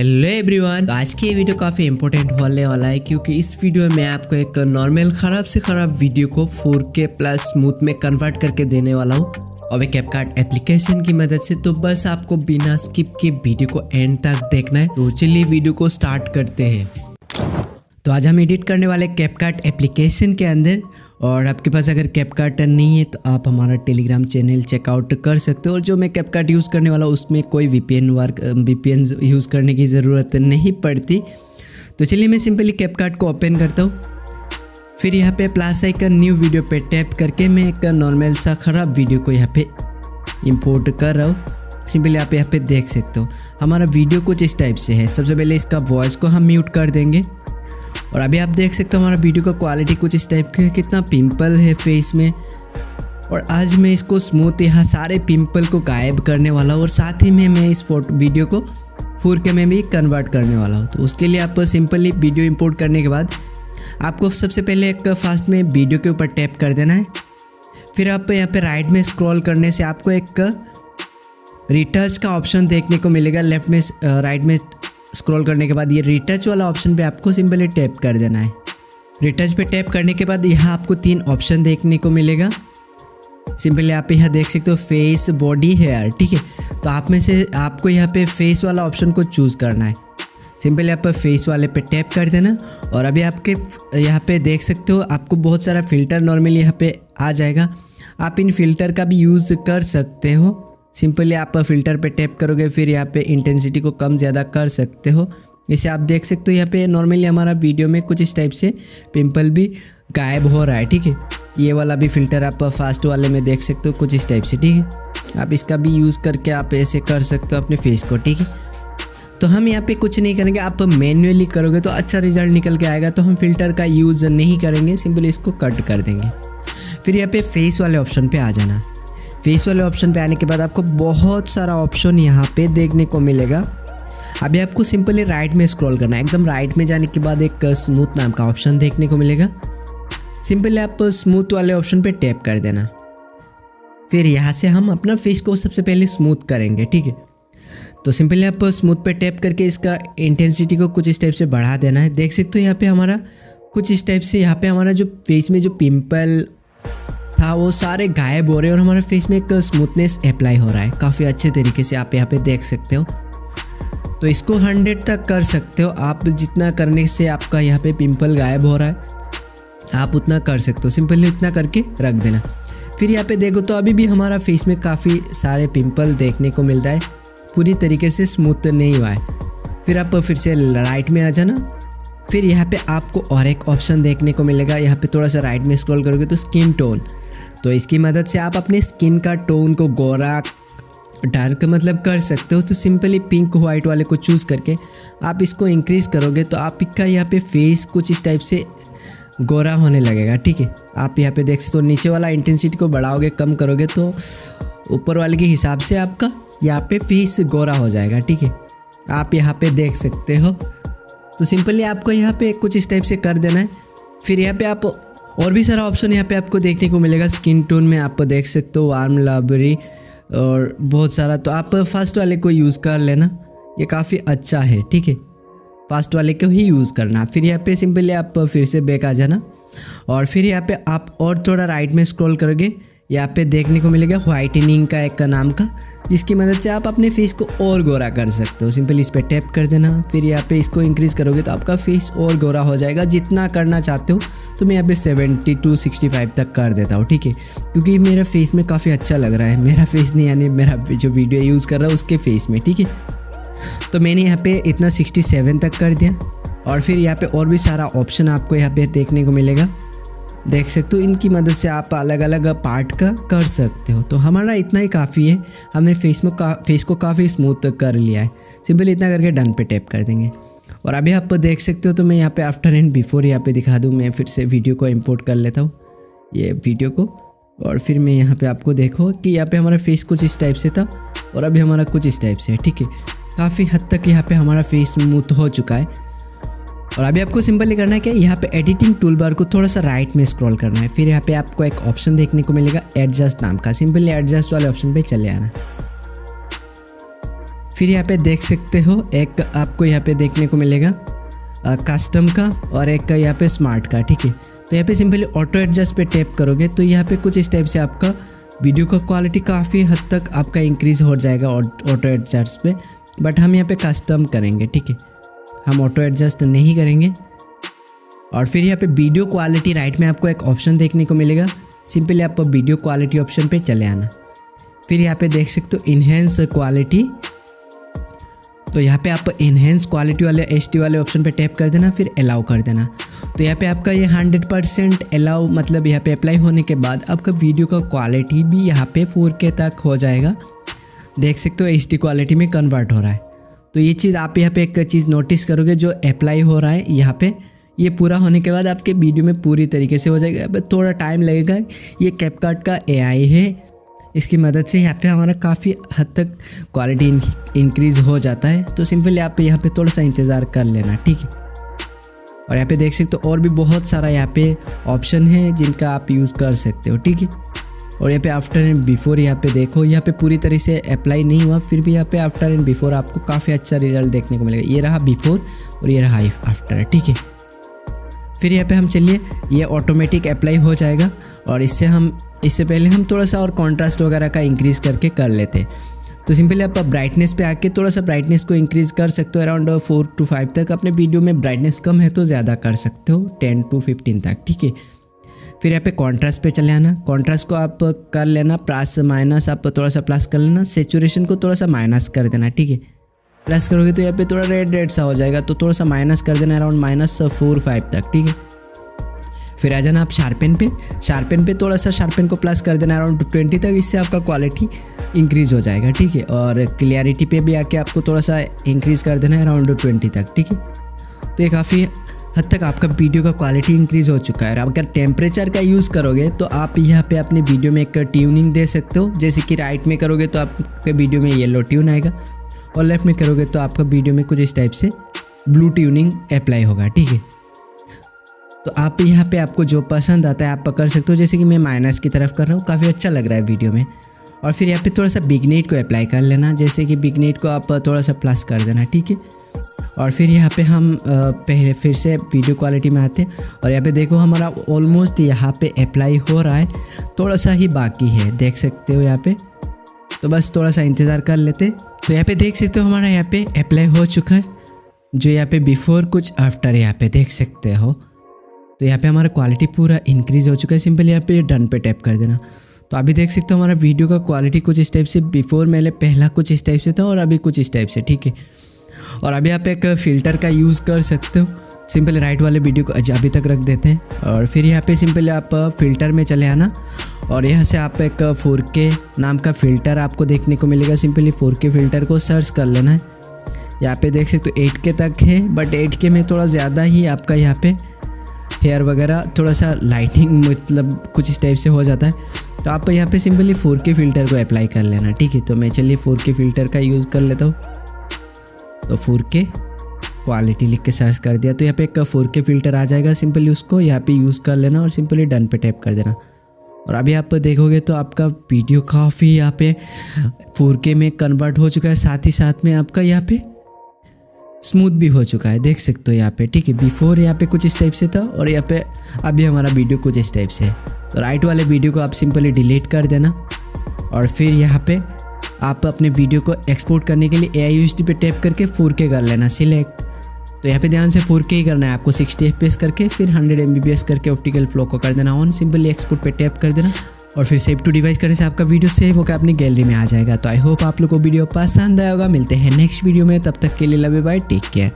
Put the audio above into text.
Hello everyone, तो आज की ये वीडियो काफ़ी इंपॉर्टेंट होने वाला है क्योंकि इस वीडियो में आपको एक नॉर्मल ख़राब से ख़राब वीडियो को 4K प्लस स्मूथ में कन्वर्ट करके देने वाला हूँ और एक कैपकट एप्लीकेशन की मदद से। तो बस आपको बिना स्किप के वीडियो को एंड तक देखना है। तो चलिए वीडियो को स्टार्ट करते हैं। तो आज हम एडिट करने वाले कैपकट एप्लीकेशन के अंदर, और आपके पास अगर कैपकट नहीं है तो आप हमारा टेलीग्राम चैनल चेकआउट कर सकते हो। और जो मैं कैपकट यूज़ करने वाला हूँ उसमें कोई VPN यूज़ करने की ज़रूरत नहीं पड़ती। तो चलिए मैं सिंपली कैपकट को ओपन करता हूँ, फिर यहाँ पे प्लस आइकन न्यू वीडियो पे टैप करके मैं एक नॉर्मल सा ख़राब वीडियो को यहाँ पे इंपोर्ट कर रहा हूँ। सिंपली आप यहाँ पे देख सकते हो हमारा वीडियो कुछ इस टाइप से है। सबसे पहले इसका वॉइस को हम म्यूट कर देंगे और अभी आप देख सकते हो हमारा वीडियो का क्वालिटी कुछ इस टाइप का है। कितना पिंपल है फेस में, और आज मैं इसको स्मूथ यहाँ सारे पिंपल को गायब करने वाला हूँ और साथ ही में मैं इस वीडियो को 4K में भी कन्वर्ट करने वाला हूँ। तो उसके लिए आप सिंपली वीडियो इंपोर्ट करने के बाद आपको सबसे पहले एक फास्ट में वीडियो के ऊपर टैप कर देना है। फिर आप यहाँ पे राइट में स्क्रॉल करने से आपको एक रिटच का ऑप्शन देखने को मिलेगा। लेफ्ट में राइट में स्क्रॉल करने के बाद ये रिटच वाला ऑप्शन पे आपको सिंपली टैप कर देना है। रिटच पे टैप करने के बाद यहाँ आपको 3 ऑप्शन देखने को मिलेगा। सिंपली आप यहाँ देख सकते हो फेस, बॉडी, हेयर, ठीक है। तो आप में से आपको यहाँ पे फेस वाला ऑप्शन को चूज़ करना है। सिंपली आप फेस वाले पे टैप कर देना और अभी आपके यहाँ पे देख सकते हो आपको बहुत सारा फ़िल्टर नॉर्मली यहाँ पे आ जाएगा। आप इन फ़िल्टर का भी यूज़ कर सकते हो। सिंपली आप फ़िल्टर पे टैप करोगे, फिर यहाँ पे इंटेंसिटी को कम ज़्यादा कर सकते हो। इसे आप देख सकते हो यहाँ पे नॉर्मली हमारा वीडियो में कुछ इस टाइप से पिंपल भी गायब हो रहा है, ठीक है। ये वाला भी फ़िल्टर आप फास्ट वाले में देख सकते हो कुछ इस टाइप से, ठीक है। आप इसका भी यूज़ करके आप ऐसे कर सकते हो अपने फेस को, ठीक है। तो हम यहाँ पे कुछ नहीं करेंगे, आप मैन्युअली करोगे तो अच्छा रिजल्ट निकल के आएगा। तो हम फ़िल्टर का यूज़ नहीं करेंगे, सिंपली इसको कट कर देंगे। फिर यहाँ पे फेस वाले ऑप्शन पे आ जाना। फेस वाले ऑप्शन पे आने के बाद आपको बहुत सारा ऑप्शन यहाँ पे देखने को मिलेगा। अभी आपको सिंपली राइट में स्क्रॉल करना है। एकदम राइट में जाने के बाद एक स्मूथ नाम का ऑप्शन देखने को मिलेगा। सिंपली आप स्मूथ वाले ऑप्शन पे टैप कर देना। फिर यहाँ से हम अपना फेस को सबसे पहले स्मूथ करेंगे, ठीक है। तो सिंपली आप स्मूथ पे टैप करके इसका इंटेंसिटी को कुछ इस टाइप से बढ़ा देना है। देख सकते हो यहाँ पे हमारा कुछ इस टाइप से यहाँ पे हमारा जो फेस में जो पिंपल था वो सारे गायब हो रहे हैं और हमारे फेस में एक स्मूथनेस अप्लाई हो रहा है काफ़ी अच्छे तरीके से। आप यहाँ पे देख सकते हो। तो इसको 100 तक कर सकते हो आप। जितना करने से आपका यहाँ पे पिंपल गायब हो रहा है आप उतना कर सकते हो। सिंपली इतना करके रख देना। फिर यहाँ पे देखो तो अभी भी हमारा फेस में काफ़ी सारे पिंपल देखने को मिल रहा है, पूरी तरीके से स्मूथ नहीं हुआ है। फिर आप फिर से राइट में आ जाना। फिर यहाँ पे आपको और एक ऑप्शन देखने को मिलेगा। यहाँ पे थोड़ा सा राइट में स्क्रॉल करोगे तो स्किन टोन, तो इसकी मदद से आप अपने स्किन का टोन को गोरा डार्क मतलब कर सकते हो। तो सिंपली पिंक वाइट वाले को चूज़ करके आप इसको इंक्रीज़ करोगे तो आपका यहाँ पे फेस कुछ इस टाइप से गोरा होने लगेगा, ठीक है। आप यहाँ पे देख सकते हो। नीचे वाला इंटेंसिटी को बढ़ाओगे, कम करोगे तो ऊपर वाले के हिसाब से आपका यहाँ पे फेस गोरा हो जाएगा, ठीक है। आप यहाँ पे देख सकते हो। तो सिंपली आपको यहाँ पे कुछ इस टाइप से कर देना है। फिर यहाँ पे आप और भी सारा ऑप्शन यहाँ पे आपको देखने को मिलेगा। स्किन टोन में आप देख सकते हो वार्म, लाइब्रेरी और बहुत सारा। तो आप फर्स्ट वाले को यूज़ कर लेना, ये काफ़ी अच्छा है, ठीक है। फर्स्ट वाले को ही यूज़ करना। फिर यहाँ पे सिंपली आप फिर से बैक आ जाना और फिर यहाँ पे आप और थोड़ा राइट में स्क्रॉल करोगे। यहाँ पे देखने को मिलेगा व्हाइटनिंग का एक नाम का, जिसकी मदद से आप अपने फेस को और गोरा कर सकते हो। सिंपली इस पर टैप कर देना। फिर यहाँ पे इसको इंक्रीज़ करोगे तो आपका फेस और गोरा हो जाएगा। जितना करना चाहते हो तो मैं यहाँ पे 70 to 65 तक कर देता हूँ, ठीक है। क्योंकि मेरा फेस में काफ़ी अच्छा लग रहा है। मेरा फेस नहीं, यानी मेरा जो वीडियो यूज़ कर रहा है उसके फेस में, ठीक है। तो मैंने यहाँ पे इतना 67 तक कर दिया। और फिर यहाँ पे और भी सारा ऑप्शन आपको यहाँ पे देखने को मिलेगा, देख सकते हो। इनकी मदद से आप अलग अलग पार्ट का कर सकते हो। तो हमारा इतना ही काफ़ी है। हमने फेस को काफ़ी स्मूथ कर लिया है। सिंपली इतना करके डन पे टैप कर देंगे। और अभी आप देख सकते हो। तो मैं यहाँ पे आफ्टर एंड बिफोर यहाँ पे दिखा दूँ। मैं फिर से वीडियो को इंपोर्ट कर लेता हूँ, ये वीडियो को। और फिर मैं यहाँ पे आपको देखो कि यहाँ पे हमारा फेस कुछ इस टाइप से था और अभी हमारा कुछ इस टाइप से है, ठीक है। काफ़ी हद तक यहाँ पे हमारा फेस स्मूथ हो चुका है। और अभी आपको सिंपली करना है क्या, यहाँ पे एडिटिंग टूल बार को थोड़ा सा राइट में स्क्रॉल करना है। फिर यहाँ पे आपको एक ऑप्शन देखने को मिलेगा एडजस्ट नाम का। सिंपली एडजस्ट वाले ऑप्शन पे चले आना। फिर यहाँ पे देख सकते हो एक आपको यहाँ पे देखने को मिलेगा कस्टम का और एक यहाँ पे स्मार्ट का, ठीक है। तो यहाँ पे सिंपली ऑटो एडजस्ट पे टैप करोगे तो यहाँ पे कुछ इस टाइप से आपका वीडियो का क्वालिटी काफ़ी हद तक आपका इंक्रीज़ हो जाएगा ऑटो एडजस्ट पे। बट हम यहाँ पे कस्टम करेंगे, ठीक है, हम ऑटो एडजस्ट नहीं करेंगे। और फिर यहाँ पे वीडियो क्वालिटी राइट में आपको एक ऑप्शन देखने को मिलेगा, सिंपली आप वीडियो क्वालिटी ऑप्शन पे चले आना। फिर यहाँ पे देख सकते हो इन्हेंस क्वालिटी, तो यहाँ पे आप इन्हेंस क्वालिटी वाले HD वाले ऑप्शन पे टैप कर देना, फिर अलाउ कर देना। तो यहाँ पे आपका ये 100% अलाउ मतलब यहाँ पे अप्लाई होने के बाद आपका वीडियो का क्वालिटी भी यहाँ पे 4K तक हो जाएगा। देख सकते हो HD क्वालिटी में कन्वर्ट हो रहा है। तो ये चीज़ आप यहाँ पे एक चीज़ नोटिस करोगे, जो अप्लाई हो रहा है यहाँ पे, ये पूरा होने के बाद आपके वीडियो में पूरी तरीके से हो जाएगा। अब थोड़ा टाइम लगेगा, ये कैपकट का AI है, इसकी मदद से यहाँ पे हमारा काफ़ी हद तक क्वालिटी इंक्रीज़ हो जाता है। तो सिंपली आप यहाँ पे थोड़ा सा इंतज़ार कर लेना, ठीक है। और यहाँ पे देख सकते हो और भी बहुत सारा यहाँ पे ऑप्शन है जिनका आप यूज़ कर सकते हो, ठीक है। और यहाँ पे आफ्टर एंड बिफोर यहाँ पे देखो, यहाँ पे पूरी तरह से अप्लाई नहीं हुआ, फिर भी यहाँ पे आफ्टर एंड बिफोर आपको काफ़ी अच्छा रिजल्ट देखने को मिलेगा। ये रहा बिफोर और ये रहा आफ्टर, ठीक है। फिर यहाँ पे हम चलिए, ये ऑटोमेटिक अप्लाई हो जाएगा। और इससे पहले हम थोड़ा सा और कॉन्ट्रास्ट वगैरह का इंक्रीज़ करके कर लेते। तो सिंपली आप ब्राइटनेस पे आके थोड़ा सा ब्राइटनेस को इंक्रीज़ कर सकते हो, अराउंड 4 to 5 तक। अपने वीडियो में ब्राइटनेस कम है तो ज़्यादा कर सकते हो, 10 to 15 तक, ठीक है। फिर यहाँ पे कॉन्ट्रास्ट पे चले आना, कॉन्ट्रास्ट को आप कर लेना प्लस माइनस, आप थोड़ा सा प्लस कर लेना। सेचुरेशन को थोड़ा सा माइनस कर देना, ठीक है। प्लस करोगे तो यहाँ पे थोड़ा रेड सा हो जाएगा, तो थोड़ा सा माइनस कर देना, अराउंड -4-5 तक, ठीक है। फिर आ जाना आप शार्पन पे थोड़ा सा शार्पन को प्लस कर देना अराउंड 20 तक, इससे आपका क्वालिटी इंक्रीज़ हो जाएगा, ठीक है। और क्लियरिटी पे भी आके आपको थोड़ा सा इंक्रीज़ कर देना है अराउंड 20 तक, ठीक है। तो ये काफ़ी हद तक आपका वीडियो का क्वालिटी इंक्रीज़ हो चुका है। और अगर टेम्परेचर का यूज़ करोगे तो आप यहाँ पे अपने वीडियो में एक ट्यूनिंग दे सकते हो, जैसे कि राइट में करोगे तो आपके वीडियो में येलो ट्यून आएगा, और लेफ्ट में करोगे तो आपका वीडियो में कुछ इस टाइप से ब्लू ट्यूनिंग अप्लाई होगा, ठीक है। तो आप यहाँ पे आपको जो पसंद आता है आप कर सकते हो, जैसे कि मैं माइनस की तरफ कर रहा हूँ, काफ़ी अच्छा लग रहा है वीडियो में। और फिर यहाँ पे थोड़ा सा बिगनेट को अप्लाई कर लेना, जैसे कि बिगनेट को आप थोड़ा सा प्लस कर देना, ठीक है। और फिर यहाँ पे हम पहले फिर से वीडियो क्वालिटी में आते हैं, और यहाँ पे देखो हमारा ऑलमोस्ट यहाँ पे अप्लाई हो रहा है, थोड़ा सा ही बाकी है, देख सकते हो यहाँ पे। तो बस थोड़ा सा इंतज़ार कर लेते। तो यहाँ पे देख सकते हो हमारा यहाँ पे अप्लाई हो चुका है, जो यहाँ पे बिफोर कुछ आफ्टर यहाँ पे देख सकते हो। तो यहाँ पे हमारा क्वालिटी पूरा इंक्रीज़ हो चुका है। सिंपल यहाँ पे डन पे टैप कर देना। तो अभी देख सकते हो हमारा वीडियो का क्वालिटी कुछ इस टाइप से, बिफोर मैंने पहला कुछ इस टाइप से था और अभी कुछ इस टाइप से, ठीक है। और अभी आप एक फ़िल्टर का यूज़ कर सकते हो, सिंपल राइट वाले वीडियो को अभी तक रख देते हैं। और फिर यहाँ पे सिंपल आप फ़िल्टर में चले आना, और यहाँ से आप एक 4K नाम का फ़िल्टर आपको देखने को मिलेगा। सिंपली 4K फ़िल्टर को सर्च कर लेना है। यहाँ पे देख सकते हो 8K तक है, बट 8K में थोड़ा ज़्यादा ही आपका यहाँ पे हेयर वगैरह थोड़ा सा लाइटिंग मतलब कुछ इस टाइप से हो जाता है। तो आप यहाँ पे सिंपली 4K फ़िल्टर को अप्लाई कर लेना, ठीक है। तो मैं चलिए 4K फ़िल्टर का यूज़ कर लेता हूँ। तो 4K क्वालिटी लिख के सर्च कर दिया, तो यहाँ पे एक 4K फ़िल्टर आ जाएगा। सिंपली उसको यहाँ पे यूज़ कर लेना और सिंपली डन पे टैप कर देना। और अभी आप देखोगे तो आपका वीडियो काफ़ी यहाँ पे 4K में कन्वर्ट हो चुका है, साथ ही साथ में आपका यहाँ पे स्मूथ भी हो चुका है, देख सकते हो यहाँ पे, ठीक है। बिफोर यहाँ पे कुछ इस टाइप से था और यहाँ पे अभी हमारा वीडियो कुछ इस टाइप से है। तो राइट वाले वीडियो को आप सिंपली डिलीट कर देना, और फिर यहाँ पे आप अपने वीडियो को एक्सपोर्ट करने के लिए AIUSD पे टैप करके 4K कर लेना सिलेक्ट। तो यहाँ पे ध्यान से 4K ही करना है आपको, 60 FPS करके फिर 100 MBPS करके ऑप्टिकल फ्लो को कर देना ऑन। सिंपली एक्सपोर्ट पे टैप कर देना, और फिर सेव टू डिवाइस करने से आपका वीडियो सेव होकर अपनी गैलरी में आ जाएगा। तो आई होप आप लोग को वीडियो पसंद आया होगा। मिलते हैं नेक्स्ट वीडियो में, तब तक के लिए love you, bye, take care.